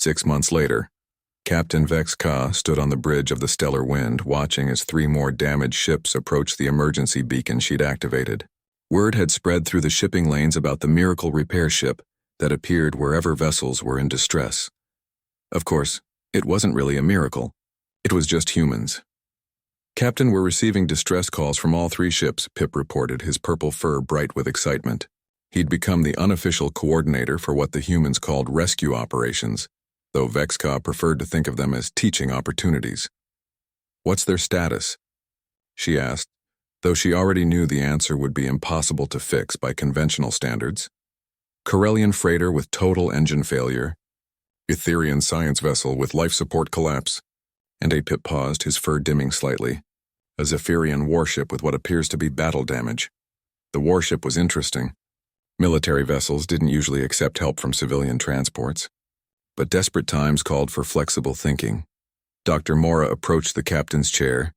6 months later, Captain Vex Ka stood on the bridge of the Stellar Wind watching as 3 more damaged ships approached the emergency beacon she'd activated. Word had spread through the shipping lanes about the miracle repair ship that appeared wherever vessels were in distress. Of course, it wasn't really a miracle. It was just humans. "Captain, we're receiving distress calls from all 3 ships," Pip reported, his purple fur bright with excitement. He'd become the unofficial coordinator for what the humans called rescue operations, though Vexca preferred to think of them as teaching opportunities. "What's their status?" she asked, though she already knew the answer would be impossible to fix by conventional standards. "Corellian freighter with total engine failure, Etherian science vessel with life support collapse," and Pip paused, his fur dimming slightly. "A Zephyrian warship with what appears to be battle damage." The warship was interesting. Military vessels didn't usually accept help from civilian transports, but desperate times called for flexible thinking. Dr. Mora approached the captain's chair,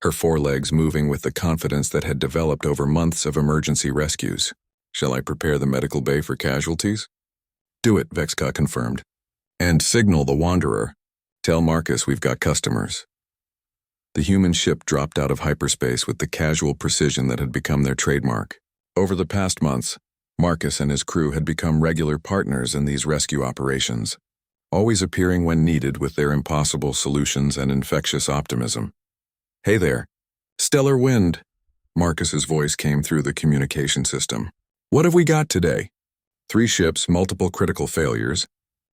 her forelegs moving with the confidence that had developed over months of emergency rescues. "Shall I prepare the medical bay for casualties?" "Do it," Vexca confirmed. "And signal the Wanderer. Tell Marcus we've got customers." The human ship dropped out of hyperspace with the casual precision that had become their trademark. Over the past months, Marcus and his crew had become regular partners in these rescue operations, always appearing when needed with their impossible solutions and infectious optimism. "Hey there. Stellar Wind." Marcus's voice came through the communication system. "What have we got today?" 3 ships, multiple critical failures,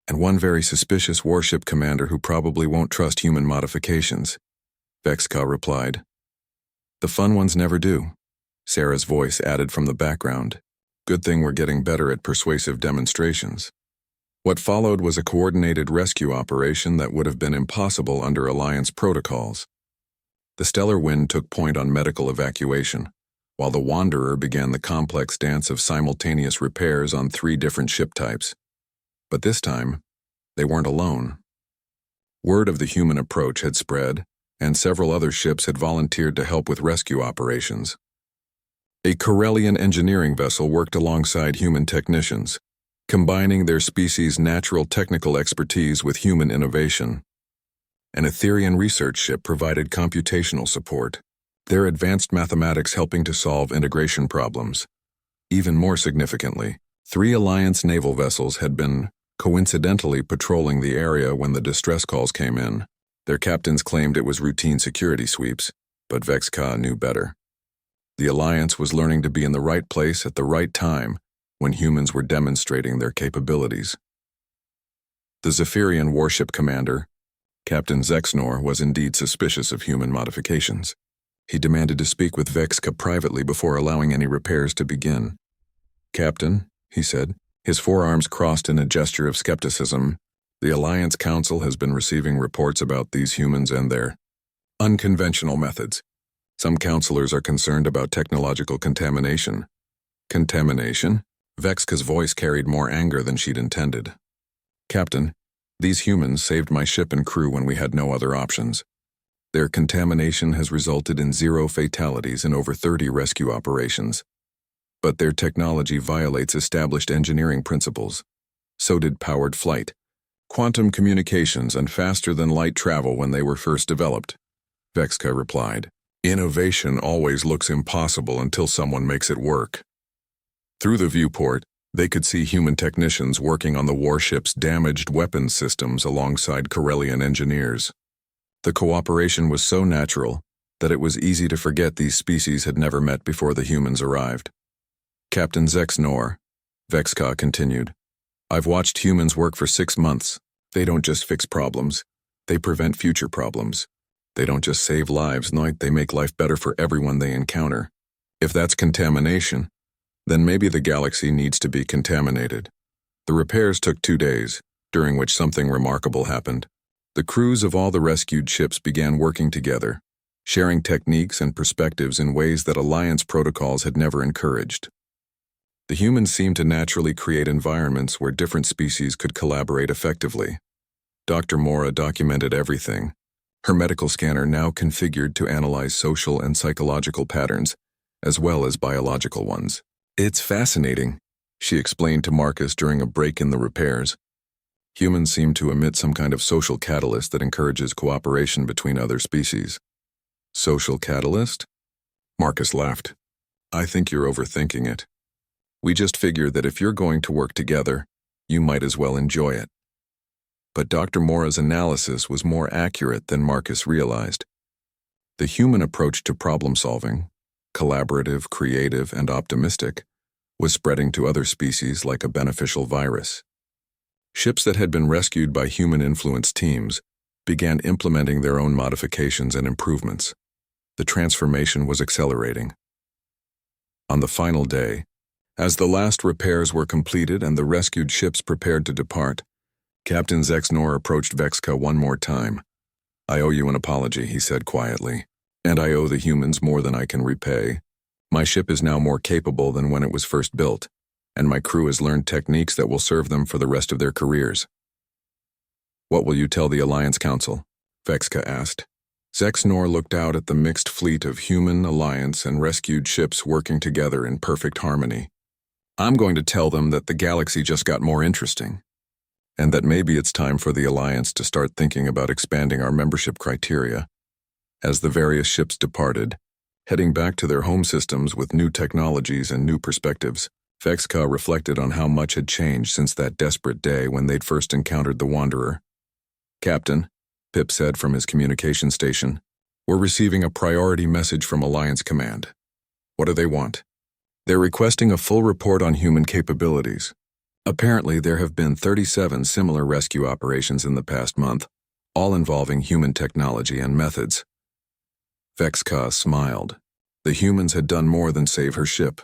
and 1 very suspicious warship commander who probably won't trust human modifications, Vexca replied. "The fun ones never do," Sarah's voice added from the background. "Good thing we're getting better at persuasive demonstrations." What followed was a coordinated rescue operation that would have been impossible under Alliance protocols. The Stellar Wind took point on medical evacuation, while the Wanderer began the complex dance of simultaneous repairs on 3 different ship types. But this time, they weren't alone. Word of the human approach had spread, and several other ships had volunteered to help with rescue operations. A Corellian engineering vessel worked alongside human technicians, combining their species' natural technical expertise with human innovation. An Etherian research ship provided computational support, their advanced mathematics helping to solve integration problems. Even more significantly, 3 Alliance naval vessels had been coincidentally patrolling the area when the distress calls came in. Their captains claimed it was routine security sweeps, but Vexca knew better. The Alliance was learning to be in the right place at the right time when humans were demonstrating their capabilities. The Zephyrian warship commander, Captain Zexnor, was indeed suspicious of human modifications. He demanded to speak with Vexca privately before allowing any repairs to begin. "Captain," he said, his forearms crossed in a gesture of skepticism, "the Alliance Council has been receiving reports about these humans and their unconventional methods. Some counselors are concerned about technological contamination." "Contamination?" Vexca's voice carried more anger than she'd intended. "Captain, these humans saved my ship and crew when we had no other options. Their contamination has resulted in 0 fatalities in over 30 rescue operations. But their technology violates established engineering principles. So did powered flight, quantum communications, and faster-than-light travel when they were first developed," Vexca replied. "Innovation always looks impossible until someone makes it work." Through the viewport, they could see human technicians working on the warship's damaged weapons systems alongside Corellian engineers. The cooperation was so natural that it was easy to forget these species had never met before the humans arrived. "Captain Zexnor," Vexca continued, "I've watched humans work for 6 months. They don't just fix problems, they prevent future problems. They don't just save lives, no, they make life better for everyone they encounter. If that's contamination, then maybe the galaxy needs to be contaminated." The repairs took 2 days, during which something remarkable happened. The crews of all the rescued ships began working together, sharing techniques and perspectives in ways that Alliance protocols had never encouraged. The humans seemed to naturally create environments where different species could collaborate effectively. Dr. Mora documented everything, her medical scanner now configured to analyze social and psychological patterns, as well as biological ones. "It's fascinating," she explained to Marcus during a break in the repairs. Humans seem to emit some kind of social catalyst that encourages cooperation between other species. Social catalyst? Marcus laughed. I think you're overthinking it. We just figured that if you're going to work together, you might as well enjoy it. But Dr. Mora's analysis was more accurate than Marcus realized. The human approach to problem-solving, collaborative, creative, and optimistic, was spreading to other species like a beneficial virus. Ships that had been rescued by human-influenced teams began implementing their own modifications and improvements. The transformation was accelerating. On the final day, as the last repairs were completed and the rescued ships prepared to depart, Captain Zexnor approached Vexka one more time. I owe you an apology, he said quietly, and I owe the humans more than I can repay. My ship is now more capable than when it was first built, and my crew has learned techniques that will serve them for the rest of their careers. What will you tell the Alliance Council? Vexka asked. Zexnor looked out at the mixed fleet of human, Alliance, and rescued ships working together in perfect harmony. I'm going to tell them that the galaxy just got more interesting, and that maybe it's time for the Alliance to start thinking about expanding our membership criteria. As the various ships departed, heading back to their home systems with new technologies and new perspectives, Vexka reflected on how much had changed since that desperate day when they'd first encountered the Wanderer. Captain, Pip said from his communication station, we're receiving a priority message from Alliance Command. What do they want? They're requesting a full report on human capabilities. Apparently, there have been 37 similar rescue operations in the past month, all involving human technology and methods. Vexka smiled. The humans had done more than save her ship.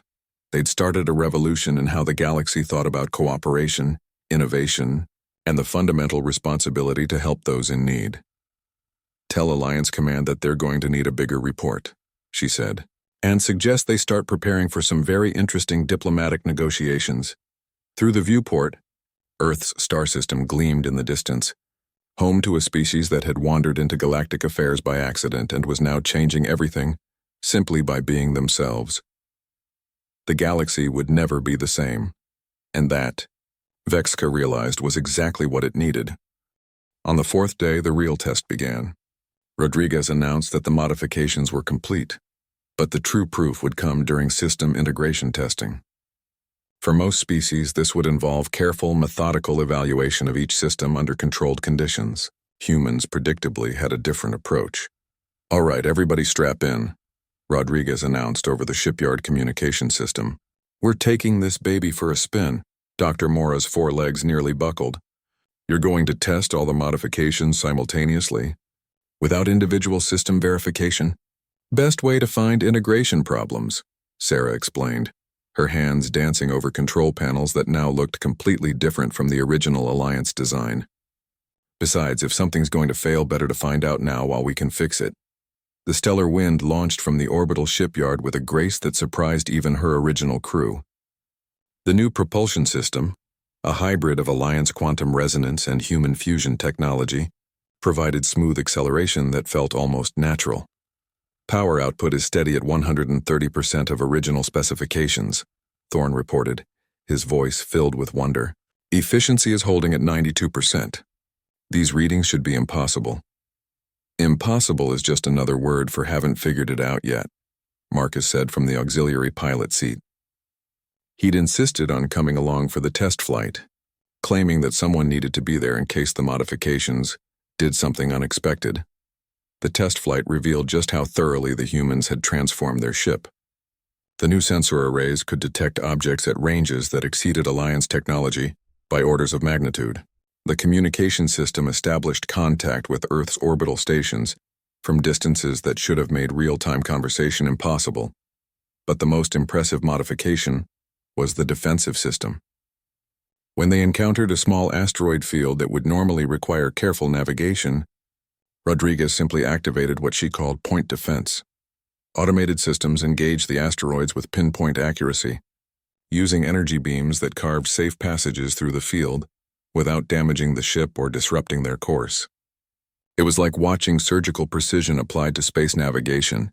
They'd started a revolution in how the galaxy thought about cooperation, innovation, and the fundamental responsibility to help those in need. Tell Alliance Command that they're going to need a bigger report, she said, and suggest they start preparing for some very interesting diplomatic negotiations. Through the viewport, Earth's star system gleamed in the distance, home to a species that had wandered into galactic affairs by accident and was now changing everything simply by being themselves. The galaxy would never be the same, and that, Vexka realized, was exactly what it needed. On the fourth day, the real test began. Rodriguez announced that the modifications were complete, but the true proof would come during system integration testing. For most species, this would involve careful, methodical evaluation of each system under controlled conditions. Humans, predictably, had a different approach. All right, everybody strap in, Rodriguez announced over the shipyard communication system. We're taking this baby for a spin. Dr. Mora's forelegs nearly buckled. You're going to test all the modifications simultaneously, without individual system verification? Best way to find integration problems, Sarah explained, her hands dancing over control panels that now looked completely different from the original Alliance design. Besides, if something's going to fail, better to find out now while we can fix it. The Stellar Wind launched from the orbital shipyard with a grace that surprised even her original crew. The new propulsion system, a hybrid of Alliance quantum resonance and human fusion technology, provided smooth acceleration that felt almost natural. Power output is steady at 130% of original specifications, Thorne reported, his voice filled with wonder. Efficiency is holding at 92%. These readings should be impossible. Impossible is just another word for haven't figured it out yet, Marcus said from the auxiliary pilot seat. He'd insisted on coming along for the test flight, claiming that someone needed to be there in case the modifications did something unexpected. The test flight revealed just how thoroughly the humans had transformed their ship. The new sensor arrays could detect objects at ranges that exceeded Alliance technology by orders of magnitude. The communication system established contact with Earth's orbital stations from distances that should have made real-time conversation impossible. But the most impressive modification was the defensive system. When they encountered a small asteroid field that would normally require careful navigation, Rodriguez simply activated what she called point defense. Automated systems engaged the asteroids with pinpoint accuracy, using energy beams that carved safe passages through the field without damaging the ship or disrupting their course. It was like watching surgical precision applied to space navigation.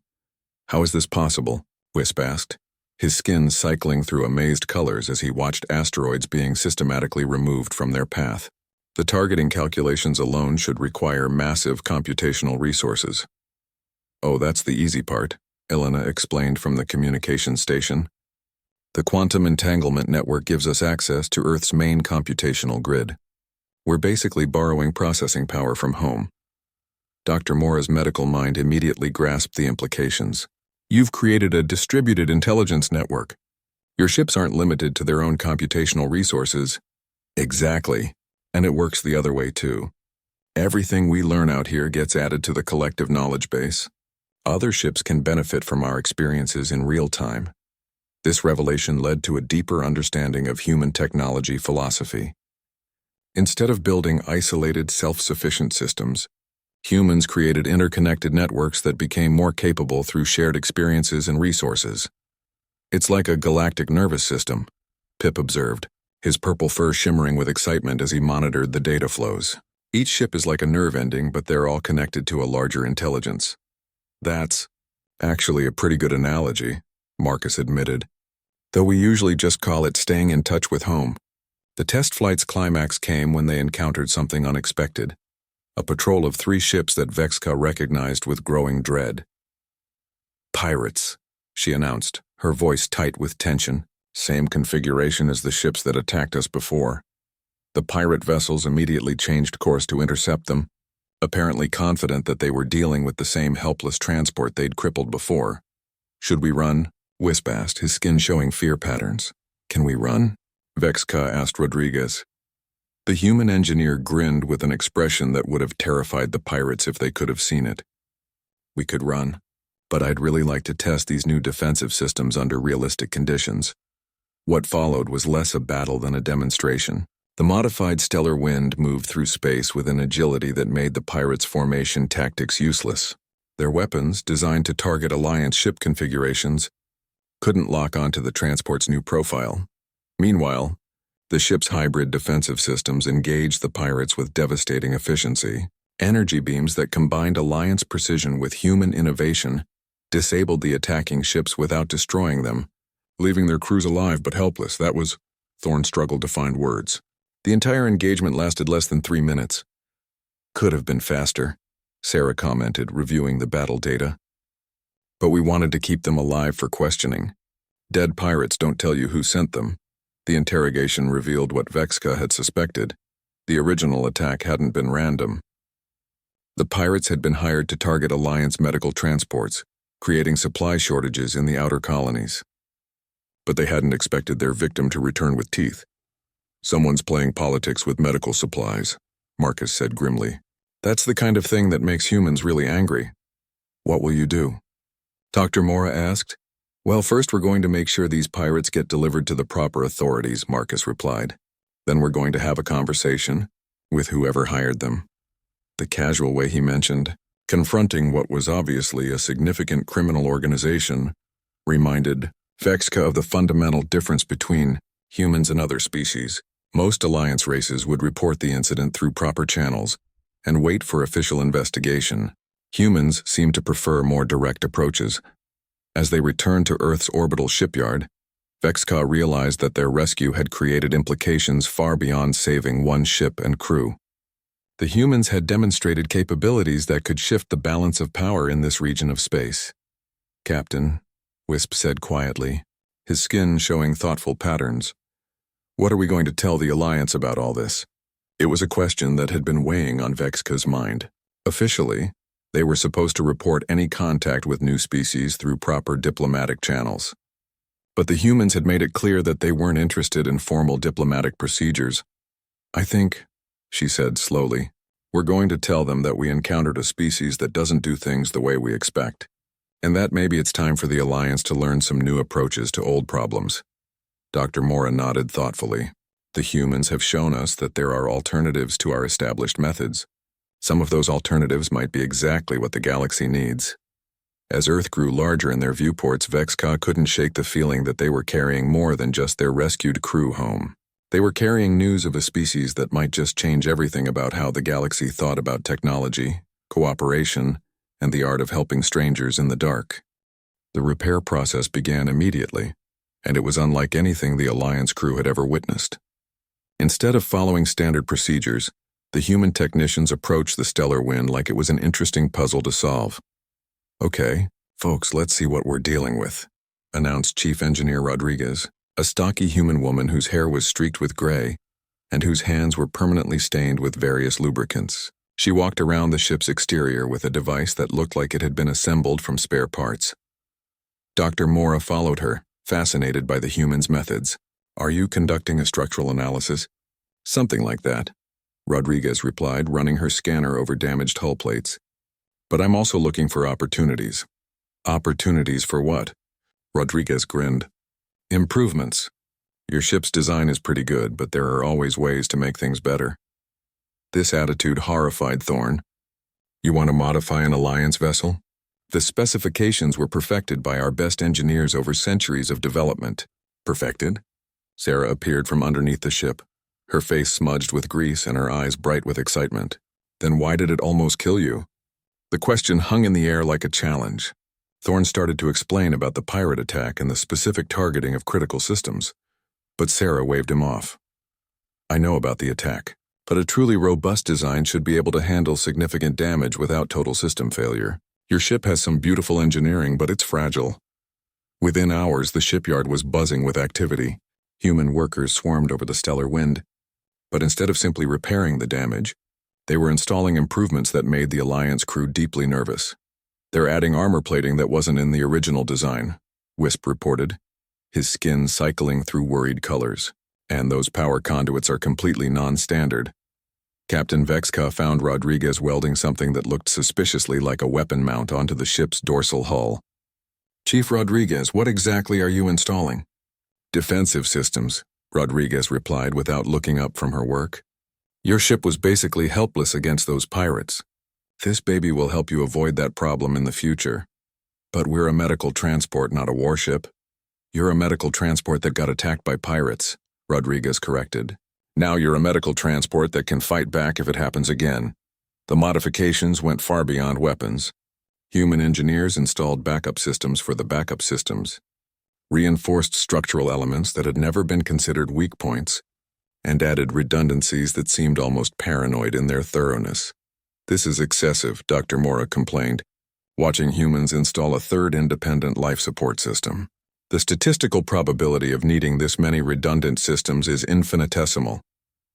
How is this possible? Wisp asked, his skin cycling through amazed colors as he watched asteroids being systematically removed from their path. The targeting calculations alone should require massive computational resources. Oh, that's the easy part, Elena explained from the communication station. The quantum entanglement network gives us access to Earth's main computational grid. We're basically borrowing processing power from home. Dr. Mora's medical mind immediately grasped the implications. You've created a distributed intelligence network. Your ships aren't limited to their own computational resources. Exactly. And it works the other way too. Everything we learn out here gets added to the collective knowledge base. Other ships can benefit from our experiences in real time. This revelation led to a deeper understanding of human technology philosophy. Instead of building isolated, self-sufficient systems, humans created interconnected networks that became more capable through shared experiences and resources. It's like a galactic nervous system, Pip observed, his purple fur shimmering with excitement as he monitored the data flows. Each ship is like a nerve ending, but they're all connected to a larger intelligence. That's actually a pretty good analogy, Marcus admitted, though we usually just call it staying in touch with home. The test flight's climax came when they encountered something unexpected, a patrol of 3 ships that Vexka recognized with growing dread. Pirates, she announced, her voice tight with tension. Same configuration as the ships that attacked us before. The pirate vessels immediately changed course to intercept them, apparently confident that they were dealing with the same helpless transport they'd crippled before. Should we run? Wisp asked, his skin showing fear patterns. Can we run? Vexka asked Rodriguez. The human engineer grinned with an expression that would have terrified the pirates if they could have seen it. We could run, but I'd really like to test these new defensive systems under realistic conditions. What followed was less a battle than a demonstration. The modified stellar wind moved through space with an agility that made the pirates' formation tactics useless. Their weapons, designed to target Alliance ship configurations, couldn't lock onto the transport's new profile. Meanwhile, the ship's hybrid defensive systems engaged the pirates with devastating efficiency. Energy beams that combined Alliance precision with human innovation disabled the attacking ships without destroying them, leaving their crews alive but helpless. Thorne struggled to find words. The entire engagement lasted less than 3 minutes. Could have been faster, Sarah commented, reviewing the battle data. But we wanted to keep them alive for questioning. Dead pirates don't tell you who sent them. The interrogation revealed what Vexka had suspected. The original attack hadn't been random. The pirates had been hired to target Alliance medical transports, creating supply shortages in the outer colonies. But they hadn't expected their victim to return with teeth. Someone's playing politics with medical supplies, Marcus said grimly. That's the kind of thing that makes humans really angry. What will you do? Dr. Mora asked. Well, first we're going to make sure these pirates get delivered to the proper authorities, Marcus replied. Then we're going to have a conversation with whoever hired them. The casual way he mentioned, confronting what was obviously a significant criminal organization, reminded Vexka of the fundamental difference between humans and other species. Most Alliance races would report the incident through proper channels and wait for official investigation. Humans seem to prefer more direct approaches. As they returned to Earth's orbital shipyard, Vexka realized that their rescue had created implications far beyond saving one ship and crew. The humans had demonstrated capabilities that could shift the balance of power in this region of space. Captain, Wisp said quietly, his skin showing thoughtful patterns. What are we going to tell the Alliance about all this? It was a question that had been weighing on Vexka's mind. Officially, they were supposed to report any contact with new species through proper diplomatic channels. But the humans had made it clear that they weren't interested in formal diplomatic procedures. I think, she said slowly, we're going to tell them that we encountered a species that doesn't do things the way we expect. And that maybe it's time for the Alliance to learn some new approaches to old problems. Dr. Mora nodded thoughtfully. The humans have shown us that there are alternatives to our established methods. Some of those alternatives might be exactly what the galaxy needs. As Earth grew larger in their viewports, Vexka couldn't shake the feeling that they were carrying more than just their rescued crew home. They were carrying news of a species that might just change everything about how the galaxy thought about technology, cooperation, and the art of helping strangers in the dark. The repair process began immediately, and it was unlike anything the Alliance crew had ever witnessed. Instead of following standard procedures, The human technicians approached the stellar wind like it was an interesting puzzle to solve. "Okay, folks, let's see what we're dealing with," announced Chief Engineer Rodriguez, a stocky human woman whose hair was streaked with gray and whose hands were permanently stained with various lubricants. She walked around the ship's exterior with a device that looked like it had been assembled from spare parts. Dr. Mora followed her, fascinated by the human's methods. "Are you conducting a structural analysis?" "Something like that," Rodriguez replied, running her scanner over damaged hull plates. "But I'm also looking for opportunities." "Opportunities for what?" Rodriguez grinned. "Improvements. Your ship's design is pretty good, but there are always ways to make things better." This attitude horrified Thorne. "You want to modify an Alliance vessel?" "The specifications were perfected by our best engineers over centuries of development." "Perfected?" Sarah appeared from underneath the ship, her face smudged with grease and her eyes bright with excitement. "Then why did it almost kill you?" The question hung in the air like a challenge. Thorne started to explain about the pirate attack and the specific targeting of critical systems, but Sarah waved him off. "I know about the attack, but a truly robust design should be able to handle significant damage without total system failure. Your ship has some beautiful engineering, but it's fragile." Within hours, the shipyard was buzzing with activity. Human workers swarmed over the stellar wind, but instead of simply repairing the damage, they were installing improvements that made the Alliance crew deeply nervous. "They're adding armor plating that wasn't in the original design," Wisp reported, his skin cycling through worried colors. "And those power conduits are completely non-standard." Captain Vexka found Rodriguez welding something that looked suspiciously like a weapon mount onto the ship's dorsal hull. "Chief Rodriguez, what exactly are you installing?" "Defensive systems," Rodriguez replied without looking up from her work. "Your ship was basically helpless against those pirates. This baby will help you avoid that problem in the future. But we're a medical transport, not a warship." "You're a medical transport that got attacked by pirates," Rodriguez corrected. "Now you're a medical transport that can fight back if it happens again." The modifications went far beyond weapons. Human engineers installed backup systems for the backup systems, reinforced structural elements that had never been considered weak points, and added redundancies that seemed almost paranoid in their thoroughness. "This is excessive," Dr. Mora complained, watching humans install a third independent life support system. "The statistical probability of needing this many redundant systems is infinitesimal."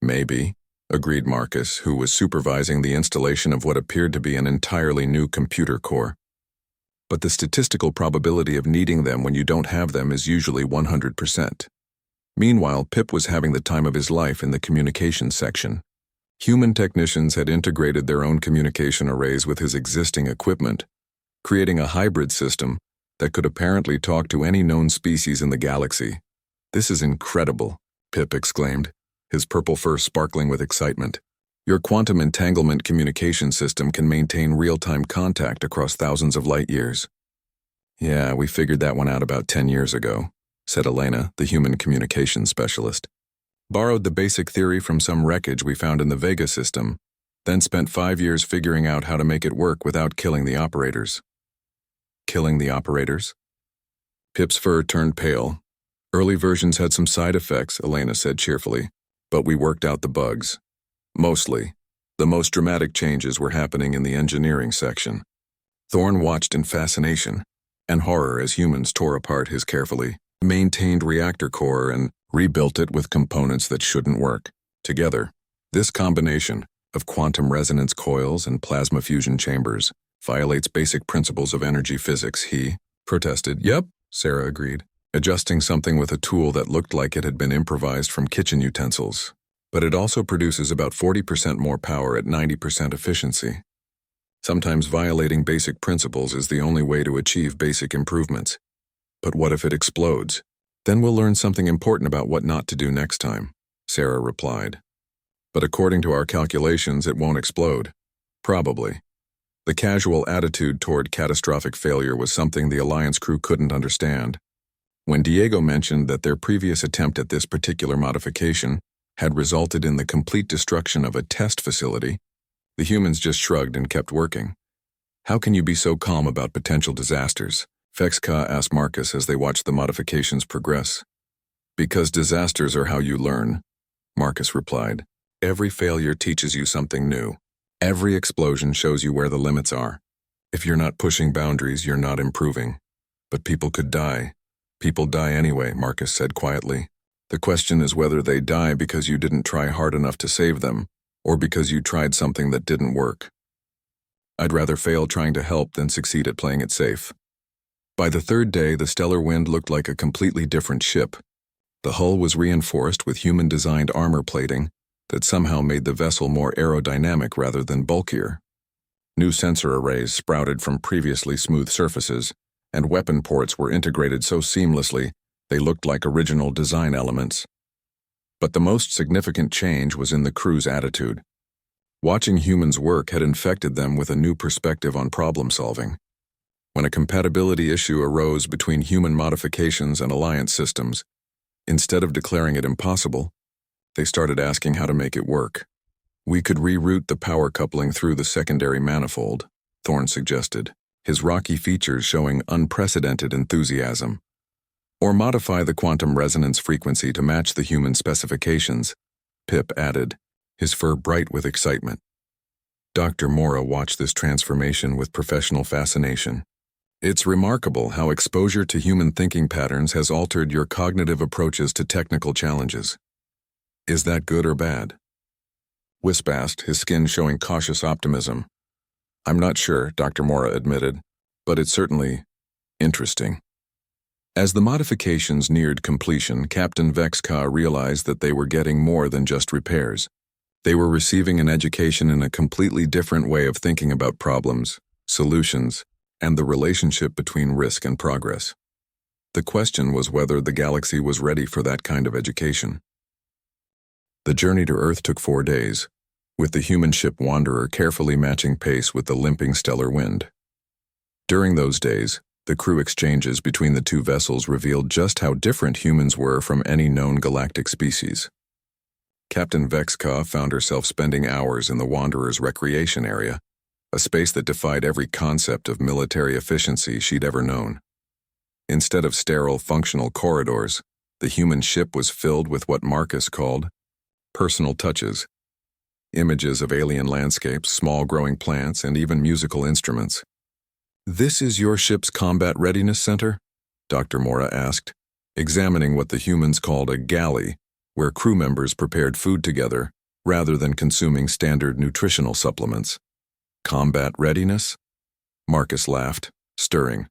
"Maybe," agreed Marcus, who was supervising the installation of what appeared to be an entirely new computer core. "But the statistical probability of needing them when you don't have them is usually 100%. Meanwhile, Pip was having the time of his life in the communications section. Human technicians had integrated their own communication arrays with his existing equipment, creating a hybrid system that could apparently talk to any known species in the galaxy. "This is incredible," Pip exclaimed, his purple fur sparkling with excitement. "Your quantum entanglement communication system can maintain real-time contact across thousands of light years." "Yeah, we figured that one out about 10 years ago," said Elena, the human communications specialist. "Borrowed the basic theory from some wreckage we found in the Vega system, then spent 5 years figuring out how to make it work without killing the operators." "Killing the operators?" Pip's fur turned pale. "Early versions had some side effects," Elena said cheerfully, "but we worked out the bugs. Mostly. The most dramatic changes were happening in the engineering section." Thorne watched in fascination and horror as humans tore apart his carefully maintained reactor core and rebuilt it with components that shouldn't work. Together, this combination of quantum resonance coils and plasma fusion chambers violates basic principles of energy physics, he protested. "Yep," Sarah agreed, adjusting something with a tool that looked like it had been improvised from kitchen utensils. "But it also produces about 40% more power at 90% efficiency. Sometimes violating basic principles is the only way to achieve basic improvements. But what if it explodes? Then we'll learn something important about what not to do next time," Sarah replied. "But according to our calculations, it won't explode." "Probably." The casual attitude toward catastrophic failure was something the Alliance crew couldn't understand. When Diego mentioned that their previous attempt at this particular modification had resulted in the complete destruction of a test facility, the humans just shrugged and kept working. "How can you be so calm about potential disasters?" Vexka asked Marcus as they watched the modifications progress. "Because disasters are how you learn," Marcus replied. Every failure teaches you something new. Every explosion shows you where the limits are. If you're not pushing boundaries, you're not improving. But people could die. People die anyway, Marcus said quietly. The question is whether they die because you didn't try hard enough to save them, or because you tried something that didn't work. I'd rather fail trying to help than succeed at playing it safe. By the third day, the Stellar Wind looked like a completely different ship. The hull was reinforced with human-designed armor plating that somehow made the vessel more aerodynamic rather than bulkier. New sensor arrays sprouted from previously smooth surfaces, and weapon ports were integrated so seamlessly they looked like original design elements. But the most significant change was in the crew's attitude. Watching humans work had infected them with a new perspective on problem-solving. When a compatibility issue arose between human modifications and alliance systems, instead of declaring it impossible, they started asking how to make it work. We could reroute the power coupling through the secondary manifold, Thorne suggested, his rocky features showing unprecedented enthusiasm. Or modify the quantum resonance frequency to match the human specifications, Pip added, his fur bright with excitement. Dr. Mora watched this transformation with professional fascination. It's remarkable how exposure to human thinking patterns has altered your cognitive approaches to technical challenges. Is that good or bad? Wisp asked, his skin showing cautious optimism. I'm not sure, Dr. Mora admitted, but it's certainly interesting. As the modifications neared completion, Captain Vexka realized that they were getting more than just repairs. They were receiving an education in a completely different way of thinking about problems, solutions, and the relationship between risk and progress. The question was whether the galaxy was ready for that kind of education. The journey to Earth took 4 days, with the human ship Wanderer carefully matching pace with the limping Stellar Wind. During those days, the crew exchanges between the two vessels revealed just how different humans were from any known galactic species. Captain Vexka found herself spending hours in the Wanderer's recreation area, a space that defied every concept of military efficiency she'd ever known. Instead of sterile, functional corridors, the human ship was filled with what Marcus called personal touches. Images of alien landscapes, small growing plants, and even musical instruments. This is your ship's Combat Readiness Center? Dr. Mora asked, examining what the humans called a galley, where crew members prepared food together rather than consuming standard nutritional supplements. Combat readiness? Marcus laughed, stirring.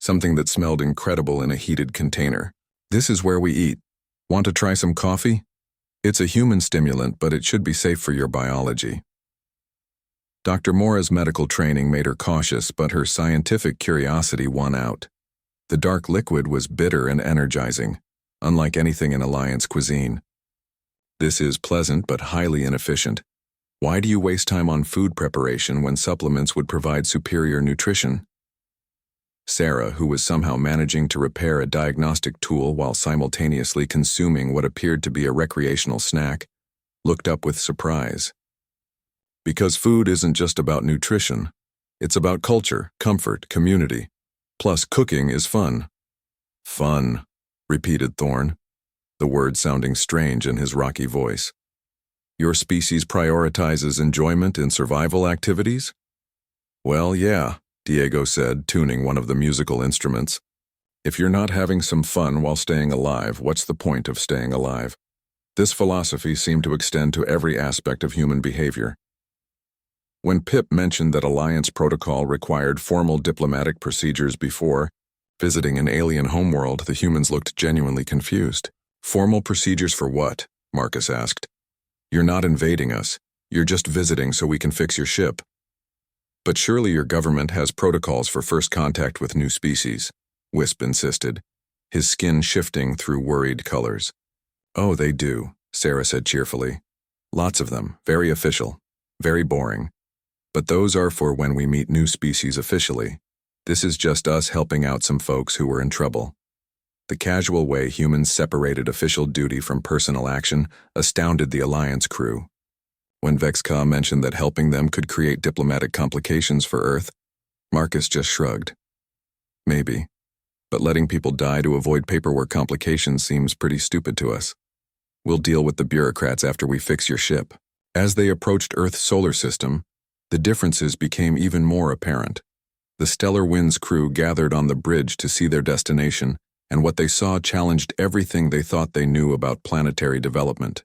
Something that smelled incredible in a heated container. This is where we eat. Want to try some coffee? It's a human stimulant, but it should be safe for your biology. Dr. Mora's medical training made her cautious, but her scientific curiosity won out. The dark liquid was bitter and energizing, unlike anything in Alliance cuisine. This is pleasant but highly inefficient. Why do you waste time on food preparation when supplements would provide superior nutrition? Sarah, who was somehow managing to repair a diagnostic tool while simultaneously consuming what appeared to be a recreational snack, looked up with surprise. Because food isn't just about nutrition. It's about culture, comfort, community. Plus, cooking is fun. Fun, repeated Thorne, the word sounding strange in his rocky voice. Your species prioritizes enjoyment in survival activities? Well, yeah, Diego said, tuning one of the musical instruments. If you're not having some fun while staying alive, what's the point of staying alive? This philosophy seemed to extend to every aspect of human behavior. When Pip mentioned that Alliance protocol required formal diplomatic procedures before visiting an alien homeworld, the humans looked genuinely confused. Formal procedures for what? Marcus asked. You're not invading us. You're just visiting so we can fix your ship. But surely your government has protocols for first contact with new species, Wisp insisted, his skin shifting through worried colors. Oh, they do, Sarah said cheerfully. Lots of them, very official, very boring. But those are for when we meet new species officially. This is just us helping out some folks who were in trouble. The casual way humans separated official duty from personal action astounded the Alliance crew. When Vexka mentioned that helping them could create diplomatic complications for Earth, Marcus just shrugged. Maybe. But letting people die to avoid paperwork complications seems pretty stupid to us. We'll deal with the bureaucrats after we fix your ship. As they approached Earth's solar system, the differences became even more apparent. The Stellar Wind's crew gathered on the bridge to see their destination, and what they saw challenged everything they thought they knew about planetary development.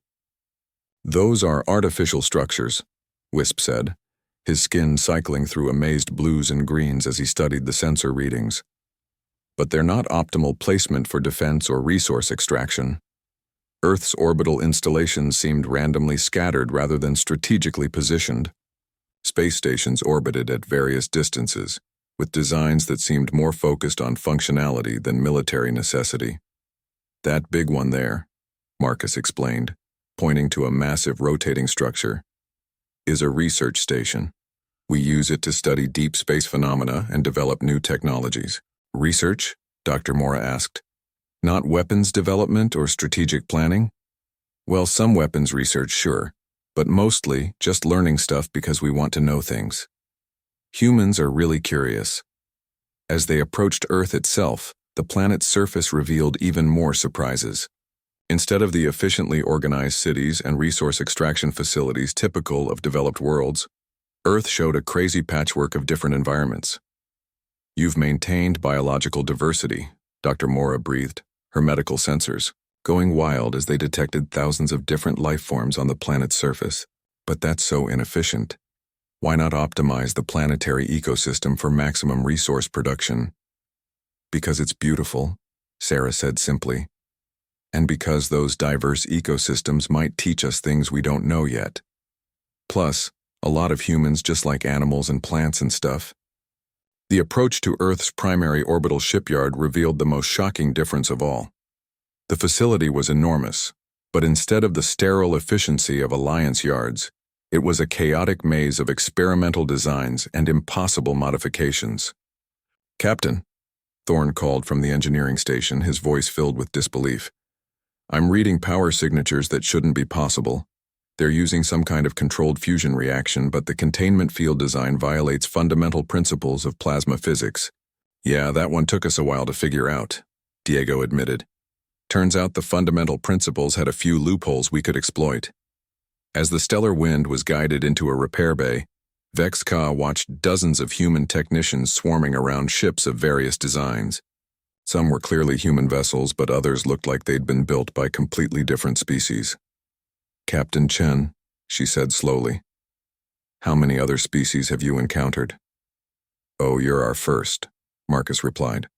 "Those are artificial structures," Wisp said, his skin cycling through amazed blues and greens as he studied the sensor readings. "But they're not optimal placement for defense or resource extraction. Earth's orbital installations seemed randomly scattered rather than strategically positioned. Space stations orbited at various distances, with designs that seemed more focused on functionality than military necessity. That big one there," Marcus explained, pointing to a massive rotating structure, "is a research station. We use it to study deep space phenomena and develop new technologies." "Research?" Dr. Mora asked. "Not weapons development or strategic planning?" "Well, some weapons research, sure, but mostly just learning stuff because we want to know things. Humans are really curious." As they approached Earth itself, the planet's surface revealed even more surprises. Instead of the efficiently organized cities and resource extraction facilities typical of developed worlds, Earth showed a crazy patchwork of different environments. "You've maintained biological diversity," Dr. Mora breathed, her medical sensors going wild as they detected thousands of different life forms on the planet's surface. "But that's so inefficient. Why not optimize the planetary ecosystem for maximum resource production?" "Because it's beautiful," Sarah said simply. "And because those diverse ecosystems might teach us things we don't know yet. Plus, a lot of humans just like animals and plants and stuff." The approach to Earth's primary orbital shipyard revealed the most shocking difference of all. The facility was enormous, but instead of the sterile efficiency of Alliance yards, it was a chaotic maze of experimental designs and impossible modifications. "Captain," Thorne called from the engineering station, his voice filled with disbelief. "I'm reading power signatures that shouldn't be possible. They're using some kind of controlled fusion reaction, but the containment field design violates fundamental principles of plasma physics." "Yeah, that one took us a while to figure out," Diego admitted. "Turns out the fundamental principles had a few loopholes we could exploit." As the Stellar Wind was guided into a repair bay, Vex-Ka watched dozens of human technicians swarming around ships of various designs. Some were clearly human vessels, but others looked like they'd been built by completely different species. "Captain Chen," she said slowly, "how many other species have you encountered?" "Oh, you're our first," Marcus replied.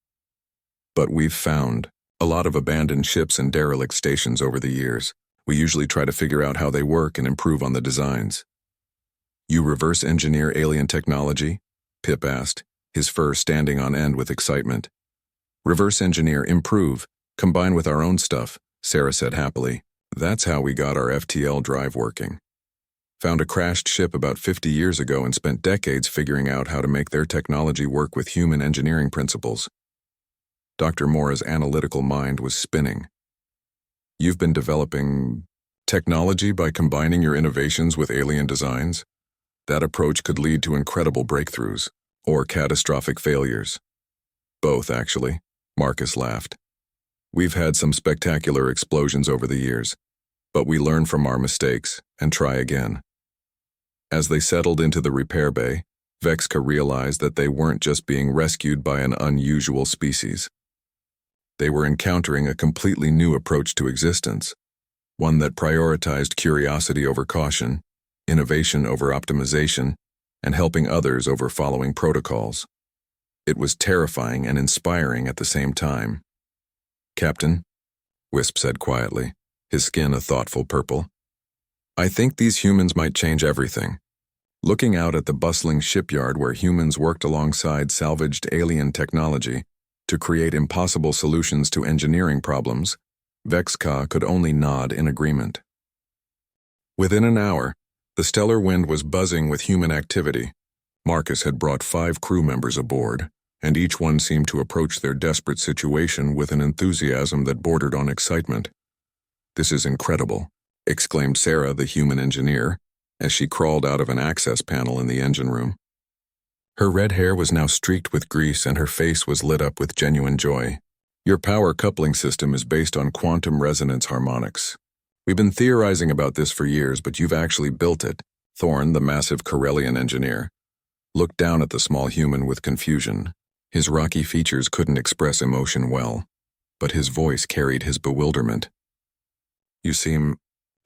"But we've found a lot of abandoned ships and derelict stations over the years. We usually try to figure out how they work and improve on the designs." "You reverse engineer alien technology?" Pip asked, his fur standing on end with excitement. "Reverse engineer, improve, combine with our own stuff," Sarah said happily. "That's how we got our FTL drive working. Found a crashed ship about 50 years ago and spent decades figuring out how to make their technology work with human engineering principles." Dr. Mora's analytical mind was spinning. "You've been developing technology by combining your innovations with alien designs? That approach could lead to incredible breakthroughs, or catastrophic failures." "Both, actually," Marcus laughed. "We've had some spectacular explosions over the years, but we learn from our mistakes and try again." As they settled into the repair bay, Vex-Ka realized that they weren't just being rescued by an unusual species. They were encountering a completely new approach to existence, one that prioritized curiosity over caution, innovation over optimization, and helping others over following protocols. It was terrifying and inspiring at the same time. "Captain," Wisp said quietly, his skin a thoughtful purple, "I think these humans might change everything." Looking out at the bustling shipyard where humans worked alongside salvaged alien technology to create impossible solutions to engineering problems, Vex-Ka could only nod in agreement. Within an hour, the Stellar Wind was buzzing with human activity. Marcus had brought 5 crew members aboard, and each one seemed to approach their desperate situation with an enthusiasm that bordered on excitement. "This is incredible," exclaimed Sarah, the human engineer, as she crawled out of an access panel in the engine room. Her red hair was now streaked with grease and her face was lit up with genuine joy. "Your power coupling system is based on quantum resonance harmonics. We've been theorizing about this for years, but you've actually built it. Thorn, the massive Corellian engineer, looked down at the small human with confusion. His rocky features couldn't express emotion well, but his voice carried his bewilderment. You seem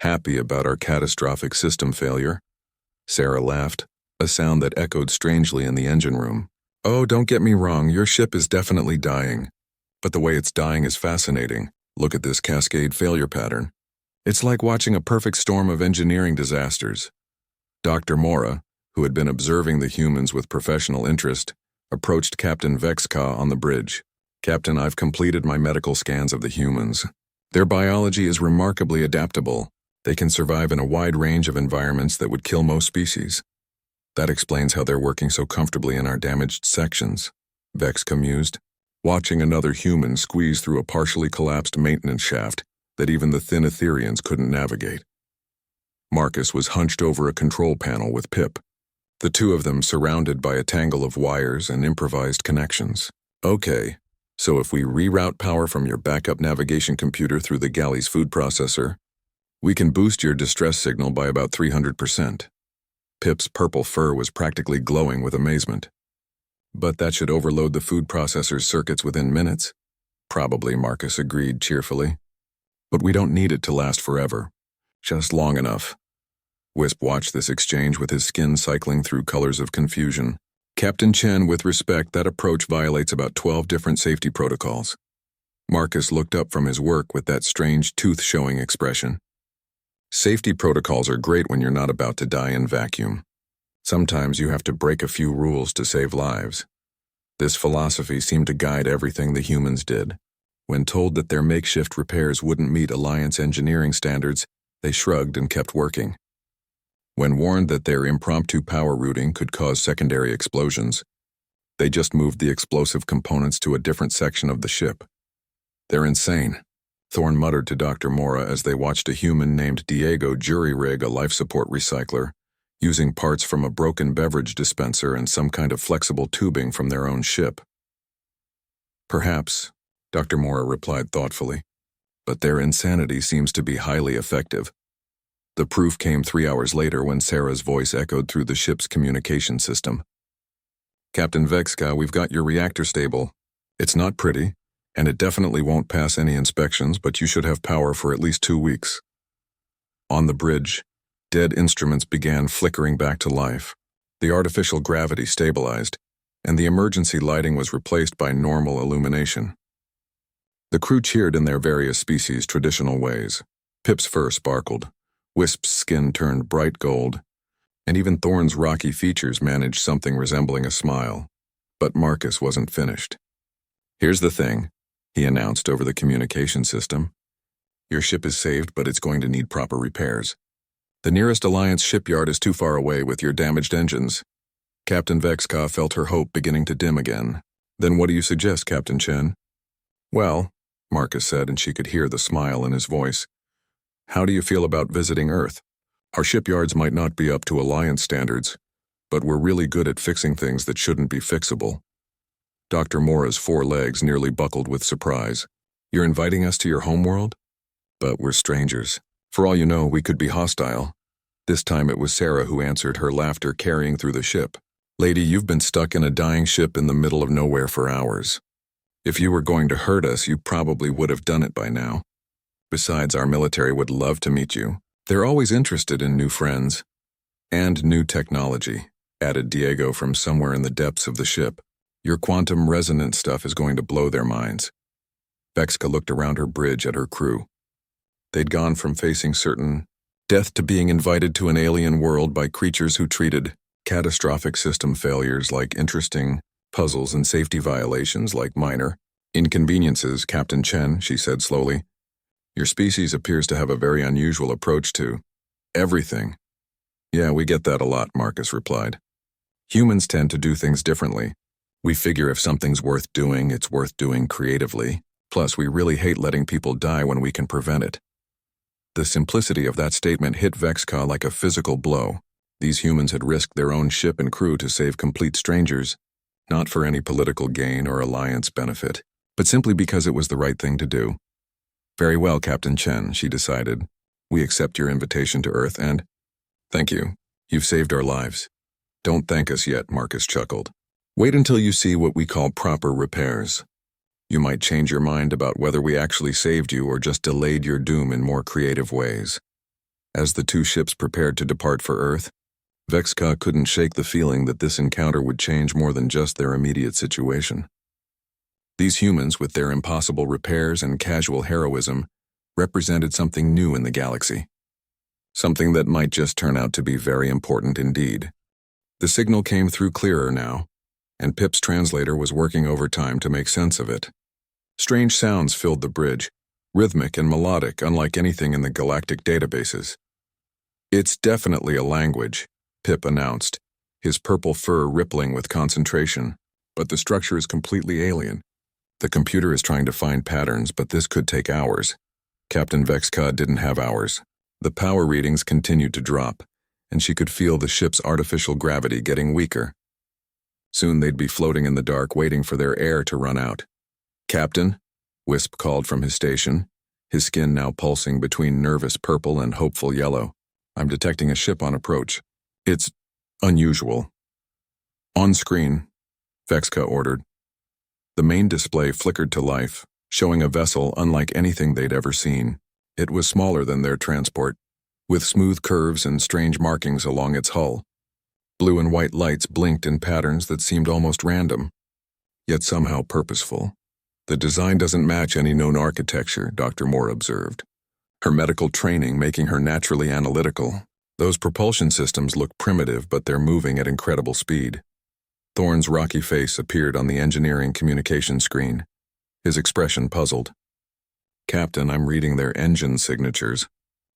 happy about our catastrophic system failure? Sarah laughed, a sound that echoed strangely in the engine room. Oh, don't get me wrong, your ship is definitely dying. But the way it's dying is fascinating. Look at this cascade failure pattern. It's like watching a perfect storm of engineering disasters. Dr. Mora, who had been observing the humans with professional interest, approached Captain Vexka on the bridge. Captain, I've completed my medical scans of the humans. Their biology is remarkably adaptable. They can survive in a wide range of environments that would kill most species. That explains how they're working so comfortably in our damaged sections, Vexka mused, watching another human squeeze through a partially collapsed maintenance shaft that even the thin Etherians couldn't navigate. Marcus was hunched over a control panel with Pip, the two of them surrounded by a tangle of wires and improvised connections. Okay, so if we reroute power from your backup navigation computer through the galley's food processor, we can boost your distress signal by about 300%. Pip's purple fur was practically glowing with amazement. But that should overload the food processor's circuits within minutes. Probably, Marcus agreed cheerfully. But we don't need it to last forever. Just long enough. Wisp watched this exchange with his skin cycling through colors of confusion. Captain Chen, with respect, that approach violates about 12 different safety protocols. Marcus looked up from his work with that strange tooth-showing expression. Safety protocols are great when you're not about to die in vacuum. Sometimes you have to break a few rules to save lives. This philosophy seemed to guide everything the humans did. When told that their makeshift repairs wouldn't meet Alliance engineering standards, they shrugged and kept working. When warned that their impromptu power routing could cause secondary explosions, they just moved the explosive components to a different section of the ship. They're insane, Thorn muttered to Dr. Mora as they watched a human named Diego jury-rig a life support recycler, using parts from a broken beverage dispenser and some kind of flexible tubing from their own ship. Perhaps, Dr. Mora replied thoughtfully, but their insanity seems to be highly effective. The proof came 3 hours later when Sarah's voice echoed through the ship's communication system. Captain Vexka, we've got your reactor stable. It's not pretty, and it definitely won't pass any inspections, but you should have power for at least 2 weeks. On the bridge, dead instruments began flickering back to life. The artificial gravity stabilized, and the emergency lighting was replaced by normal illumination. The crew cheered in their various species' traditional ways. Pip's fur sparkled, Wisp's skin turned bright gold, and even Thorn's rocky features managed something resembling a smile. But Marcus wasn't finished. Here's the thing, he announced over the communication system. Your ship is saved, but it's going to need proper repairs. The nearest Alliance shipyard is too far away with your damaged engines. Captain Vexka felt her hope beginning to dim again. Then what do you suggest, Captain Chen? Well, Marcus said, and she could hear the smile in his voice. How do you feel about visiting Earth? Our shipyards might not be up to Alliance standards, but we're really good at fixing things that shouldn't be fixable. Dr. Mora's 4 legs nearly buckled with surprise. You're inviting us to your homeworld? But we're strangers. For all you know, we could be hostile. This time it was Sarah who answered, her laughter carrying through the ship. Lady, you've been stuck in a dying ship in the middle of nowhere for hours. If you were going to hurt us, you probably would have done it by now. Besides, our military would love to meet you. They're always interested in new friends. And new technology, added Diego from somewhere in the depths of the ship. Your quantum resonance stuff is going to blow their minds. Vexka looked around her bridge at her crew. They'd gone from facing certain death to being invited to an alien world by creatures who treated catastrophic system failures like interesting puzzles and safety violations like minor inconveniences. Captain Chen, she said slowly, your species appears to have a very unusual approach to everything. Yeah, we get that a lot, Marcus replied. Humans tend to do things differently. We figure if something's worth doing, it's worth doing creatively. Plus, we really hate letting people die when we can prevent it. The simplicity of that statement hit Vexka like a physical blow. These humans had risked their own ship and crew to save complete strangers, not for any political gain or Alliance benefit, but simply because it was the right thing to do. Very well, Captain Chen, she decided. We accept your invitation to Earth and— Thank you. You've saved our lives. Don't thank us yet, Marcus chuckled. Wait until you see what we call proper repairs. You might change your mind about whether we actually saved you or just delayed your doom in more creative ways. As the two ships prepared to depart for Earth, Vexka couldn't shake the feeling that this encounter would change more than just their immediate situation. These humans, with their impossible repairs and casual heroism, represented something new in the galaxy. Something that might just turn out to be very important indeed. The signal came through clearer now, and Pip's translator was working overtime to make sense of it. Strange sounds filled the bridge, rhythmic and melodic, unlike anything in the galactic databases. It's definitely a language, Pip announced, his purple fur rippling with concentration, but the structure is completely alien. The computer is trying to find patterns, but this could take hours. Captain Vexka didn't have hours. The power readings continued to drop, and she could feel the ship's artificial gravity getting weaker. Soon they'd be floating in the dark, waiting for their air to run out. Captain, Wisp called from his station, his skin now pulsing between nervous purple and hopeful yellow. I'm detecting a ship on approach. It's unusual. On screen, Vexka ordered. The main display flickered to life, showing a vessel unlike anything they'd ever seen. It was smaller than their transport, with smooth curves and strange markings along its hull. Blue and white lights blinked in patterns that seemed almost random, yet somehow purposeful. The design doesn't match any known architecture, Dr. Moore observed, her medical training making her naturally analytical. Those propulsion systems look primitive, but they're moving at incredible speed. Thorne's rocky face appeared on the engineering communication screen, his expression puzzled. Captain, I'm reading their engine signatures.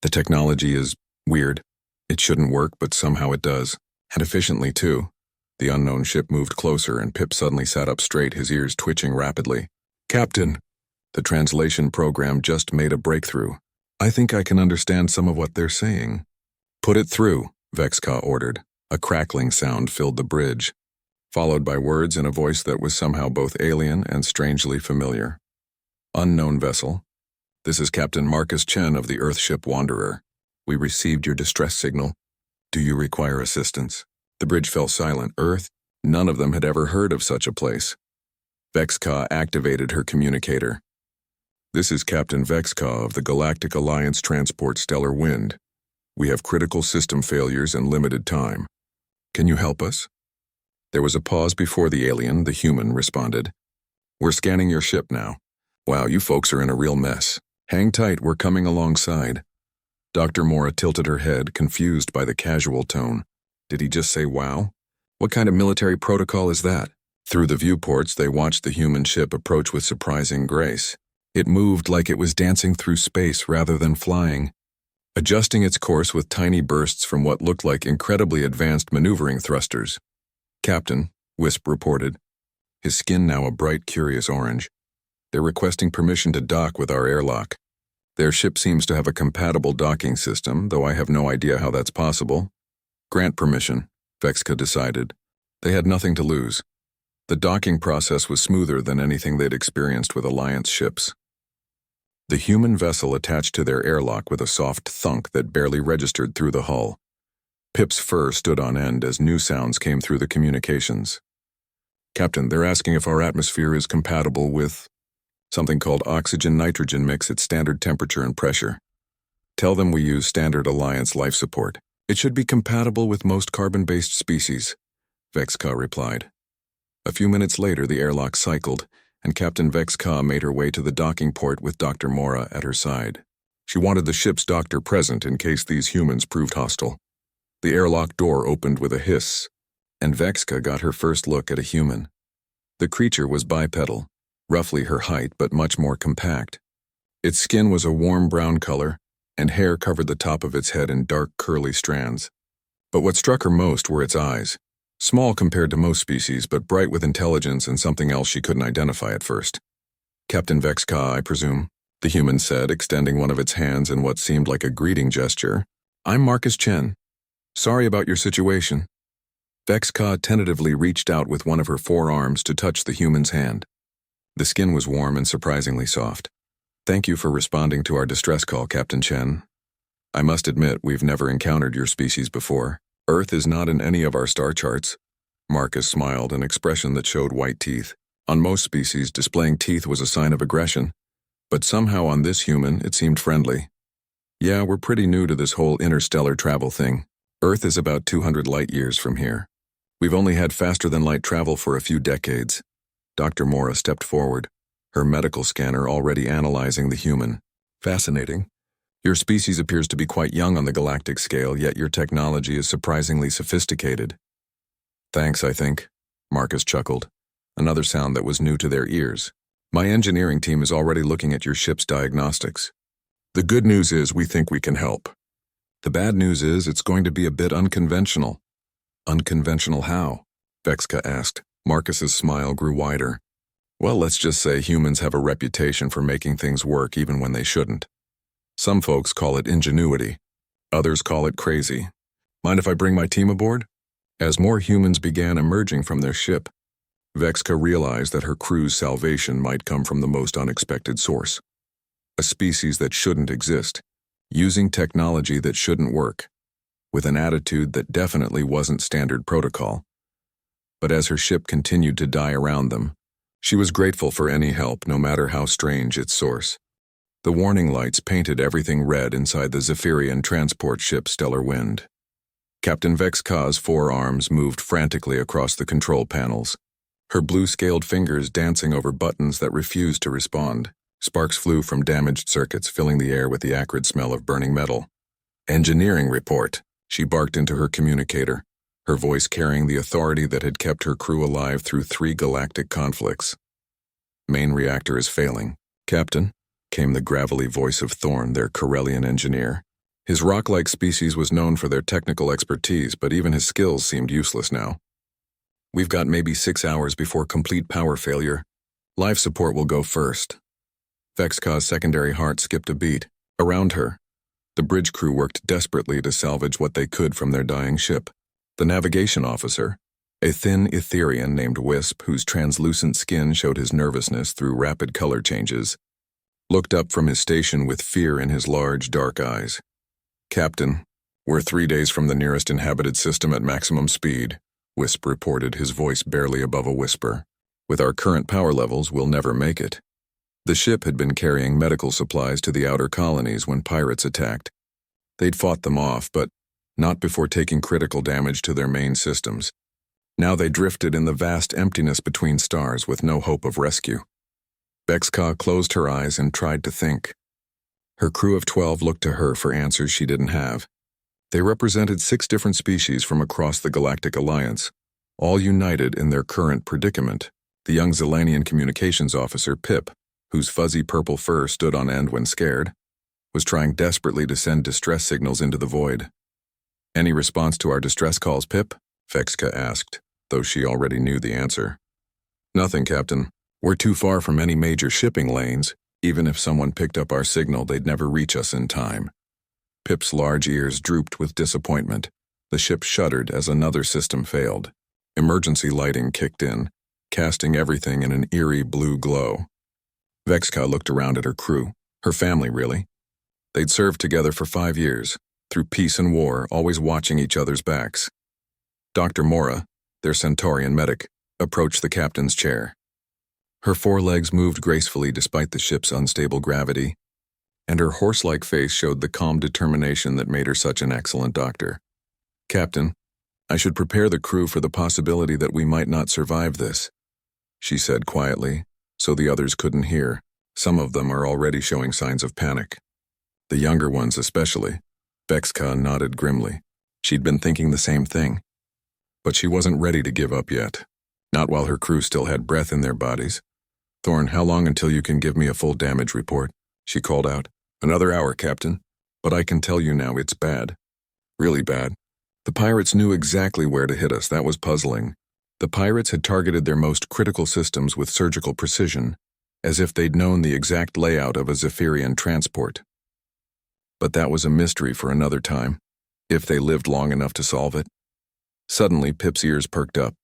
The technology is weird. It shouldn't work, but somehow it does. And efficiently, too. The unknown ship moved closer, and Pip suddenly sat up straight, his ears twitching rapidly. Captain, the translation program just made a breakthrough. I think I can understand some of what they're saying. Put it through, Vexka ordered. A crackling sound filled the bridge, followed by words in a voice that was somehow both alien and strangely familiar. Unknown vessel. This is Captain Marcus Chen of the Earthship Wanderer. We received your distress signal. Do you require assistance? The bridge fell silent. Earth? None of them had ever heard of such a place. Vexka activated her communicator. This is Captain Vexka of the Galactic Alliance Transport Stellar Wind. We have critical system failures and limited time. Can you help us? There was a pause before the alien, the human, responded. We're scanning your ship now. Wow, you folks are in a real mess. Hang tight, we're coming alongside. Dr. Mora tilted her head, confused by the casual tone. Did he just say wow? What kind of military protocol is that? Through the viewports, they watched the human ship approach with surprising grace. It moved like it was dancing through space rather than flying, adjusting its course with tiny bursts from what looked like incredibly advanced maneuvering thrusters. Captain, Wisp reported, his skin now a bright, curious orange. They're requesting permission to dock with our airlock. Their ship seems to have a compatible docking system, though I have no idea how that's possible. Grant permission, Vexka decided. They had nothing to lose. The docking process was smoother than anything they'd experienced with Alliance ships. The human vessel attached to their airlock with a soft thunk that barely registered through the hull. Pip's fur stood on end as new sounds came through the communications. Captain, they're asking if our atmosphere is compatible with something called oxygen-nitrogen mix at standard temperature and pressure. Tell them we use standard Alliance life support. It should be compatible with most carbon-based species, Vexka replied. A few minutes later, the airlock cycled, and Captain Vexka made her way to the docking port with Dr. Mora at her side. She wanted the ship's doctor present in case these humans proved hostile. The airlock door opened with a hiss, and Vexka got her first look at a human. The creature was bipedal, roughly her height but much more compact. Its skin was a warm brown color, and hair covered the top of its head in dark curly strands. But what struck her most were its eyes. Small compared to most species, but bright with intelligence and something else she couldn't identify at first. Captain Vexka, I presume, the human said, extending one of its hands in what seemed like a greeting gesture. I'm Marcus Chen. Sorry about your situation. Vexka tentatively reached out with one of her forearms to touch the human's hand. The skin was warm and surprisingly soft. Thank you for responding to our distress call, Captain Chen. I must admit we've never encountered your species before. Earth is not in any of our star charts. Marcus smiled, an expression that showed white teeth. On most species, displaying teeth was a sign of aggression. But somehow on this human, it seemed friendly. Yeah, we're pretty new to this whole interstellar travel thing. Earth is about 200 light years from here. We've only had faster-than-light travel for a few decades. Dr. Mora stepped forward, her medical scanner already analyzing the human. Fascinating. Your species appears to be quite young on the galactic scale, yet your technology is surprisingly sophisticated. Thanks, I think, Marcus chuckled, another sound that was new to their ears. My engineering team is already looking at your ship's diagnostics. The good news is we think we can help. The bad news is it's going to be a bit unconventional. Unconventional how? Vexka asked. Marcus's smile grew wider. Well, let's just say humans have a reputation for making things work even when they shouldn't. Some folks call it ingenuity. Others call it crazy. Mind if I bring my team aboard? As more humans began emerging from their ship, Vexka realized that her crew's salvation might come from the most unexpected source. A species that shouldn't exist, using technology that shouldn't work, with an attitude that definitely wasn't standard protocol. But as her ship continued to die around them, she was grateful for any help, no matter how strange its source. The warning lights painted everything red inside the Zephyrian transport ship Stellar Wind. Captain Vexka's forearms moved frantically across the control panels, her blue-scaled fingers dancing over buttons that refused to respond. Sparks flew from damaged circuits, filling the air with the acrid smell of burning metal. Engineering report, she barked into her communicator, her voice carrying the authority that had kept her crew alive through 3 galactic conflicts. Main reactor is failing. Captain, came the gravelly voice of Thorn, their Corellian engineer. His rock-like species was known for their technical expertise, but even his skills seemed useless now. We've got maybe 6 hours before complete power failure. Life support will go first. Vexka's secondary heart skipped a beat. Around her, the bridge crew worked desperately to salvage what they could from their dying ship. The navigation officer, a thin Etherian named Wisp, whose translucent skin showed his nervousness through rapid color changes, looked up from his station with fear in his large, dark eyes. Captain, we're 3 days from the nearest inhabited system at maximum speed, Wisp reported, his voice barely above a whisper. With our current power levels, we'll never make it. The ship had been carrying medical supplies to the outer colonies when pirates attacked. They'd fought them off, but not before taking critical damage to their main systems. Now they drifted in the vast emptiness between stars with no hope of rescue. Vexka closed her eyes and tried to think. Her crew of 12 looked to her for answers she didn't have. They represented 6 different species from across the Galactic Alliance, all united in their current predicament. The young Zelanian communications officer, Pip, whose fuzzy purple fur stood on end when scared, was trying desperately to send distress signals into the void. Any response to our distress calls, Pip? Vexka asked, though she already knew the answer. Nothing, Captain. We're too far from any major shipping lanes. Even if someone picked up our signal, they'd never reach us in time. Pip's large ears drooped with disappointment. The ship shuddered as another system failed. Emergency lighting kicked in, casting everything in an eerie blue glow. Vexka looked around at her crew, her family really. They'd served together for 5 years, through peace and war, always watching each other's backs. Dr. Mora, their Centaurian medic, approached the captain's chair. Her 4 legs moved gracefully despite the ship's unstable gravity, and her horse-like face showed the calm determination that made her such an excellent doctor. Captain, I should prepare the crew for the possibility that we might not survive this, she said quietly, so the others couldn't hear. Some of them are already showing signs of panic. The younger ones especially. Vexka nodded grimly. She'd been thinking the same thing. But she wasn't ready to give up yet. Not while her crew still had breath in their bodies. Thorn, how long until you can give me a full damage report? She called out. Another hour, Captain. But I can tell you now it's bad. Really bad. The pirates knew exactly where to hit us. That was puzzling. The pirates had targeted their most critical systems with surgical precision, as if they'd known the exact layout of a Zephyrian transport. But that was a mystery for another time, if they lived long enough to solve it. Suddenly, Pip's ears perked up.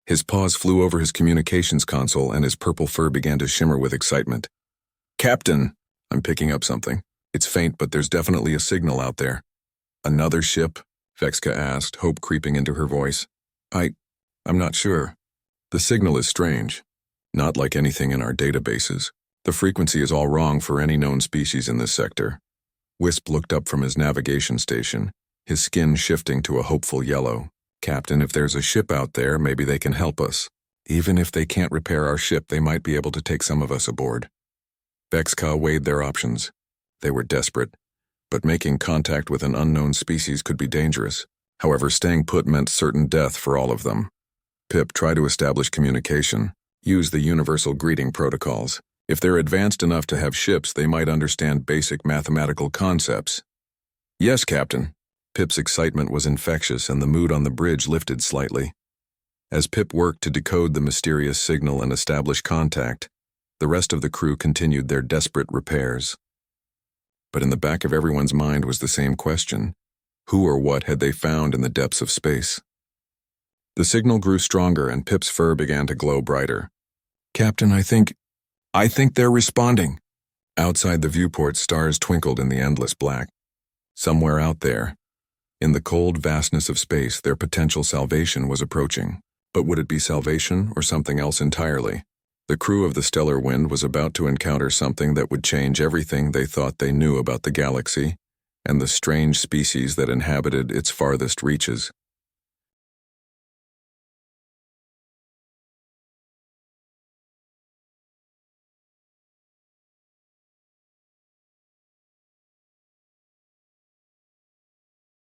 His paws flew over his communications console and his purple fur began to shimmer with excitement. Captain, I'm picking up something. It's faint, but there's definitely a signal out there. Another ship? Vexka asked, hope creeping into her voice. I'm not sure. The signal is strange. Not like anything in our databases. The frequency is all wrong for any known species in this sector. Wisp looked up from his navigation station, his skin shifting to a hopeful yellow. Captain, if there's a ship out there, maybe they can help us. Even if they can't repair our ship, they might be able to take some of us aboard. Vexka weighed their options. They were desperate, but making contact with an unknown species could be dangerous. However, staying put meant certain death for all of them. Pip, try to establish communication. Use the universal greeting protocols. If they're advanced enough to have ships, they might understand basic mathematical concepts. Yes, Captain. Pip's excitement was infectious and the mood on the bridge lifted slightly. As Pip worked to decode the mysterious signal and establish contact, the rest of the crew continued their desperate repairs. But in the back of everyone's mind was the same question. Who or what had they found in the depths of space? The signal grew stronger and Pip's fur began to glow brighter. Captain, I think they're responding. Outside the viewport, stars twinkled in the endless black. Somewhere out there, in the cold vastness of space, their potential salvation was approaching. But would it be salvation or something else entirely? The crew of the Stellar Wind was about to encounter something that would change everything they thought they knew about the galaxy and the strange species that inhabited its farthest reaches.